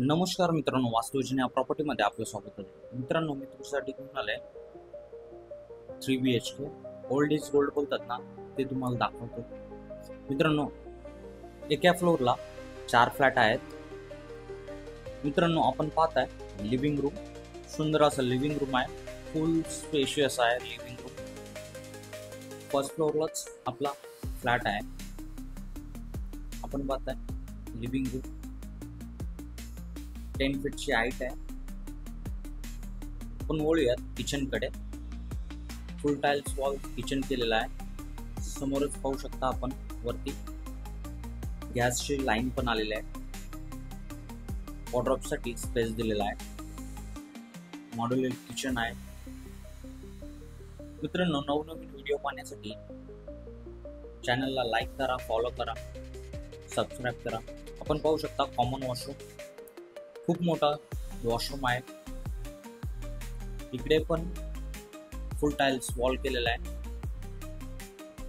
नमस्कार मित्रांनो, वास्तुविज्ञान या प्रॉपर्टीमध्ये आपलं स्वागत आहे. मित्रांनो, मी तुमच्यासाठी घेऊन आलोय 3 BHK ओल्ड इज गोल्ड बोलतात ना, ते तुम्हाला दाखवतो. मित्रांनो, एका फ्लोअरला 4 फ्लॅट आहेत. मित्रांनो, आपण पाहताय लिव्हिंग रूम, सुंदर असं लिव्हिंग रूम आहे. फुल स्पेशियस आहे लिव्हिंग रूम. फर्स्ट फ्लोअरलाच आपला फ्लॅट आहे. आपण पाहताय लिव्हिंग रूम 10 फीटची हाईट आहे. आपण वळूयात किचनकडे. फुल टाइल्स वॉल किचन केलेला आहे. समोरच पाहू शकता आपण वरती गॅसची लाईन पण आलेली आहे. वॉर्डरोबसाठी स्पेस दिलेला आहे. मॉड्युलर किचन आहे. मित्रांनो, नवनवीन व्हिडिओ पाहण्यासाठी चॅनलला लाईक करा, फॉलो करा, सबस्क्राईब करा. आपण पाहू शकता कॉमन वॉशरूम, खूप मोठा वॉशरूम आहे. इकडे पण फुल टाइल्स वॉल केलेला आहे.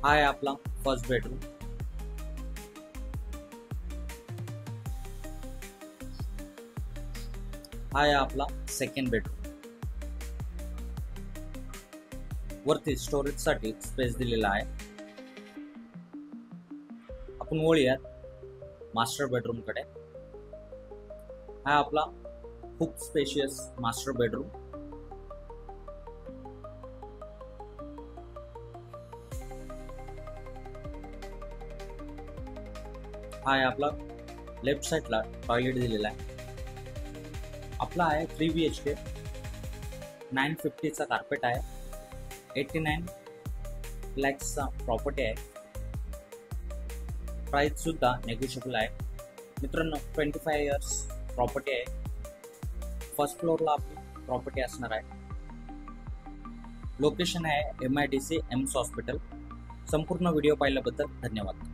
हा आहे आपला फर्स्ट बेडरूम. हा आहे आपला सेकंड बेडरूम. वरती स्टोरेज साठी स्पेस दिलेला आहे. आपण वळूयात मास्टर बेडरूम कडे. हा आपला खूप स्पेशियस मास्टर बेडरूम. हा आहे आपला लेफ्ट साइडला टॉयलेट दिलेला आहे. आपला आहे 3 BHK 950चा कार्पेट आहे. 89 लॅक्सचा प्रॉपर्टी आहे. प्राइस सुद्धा नेगोशिएबल आहे. मित्रांनो, 25 इयर्स प्रॉपर्टी आहे. फर्स्ट फ्लोअरला आपली प्रॉपर्टी असणार आहे. लोकेशन आहे MIDC एम्स हॉस्पिटल. संपूर्ण व्हिडिओ पाहिल्याबद्दल धन्यवाद.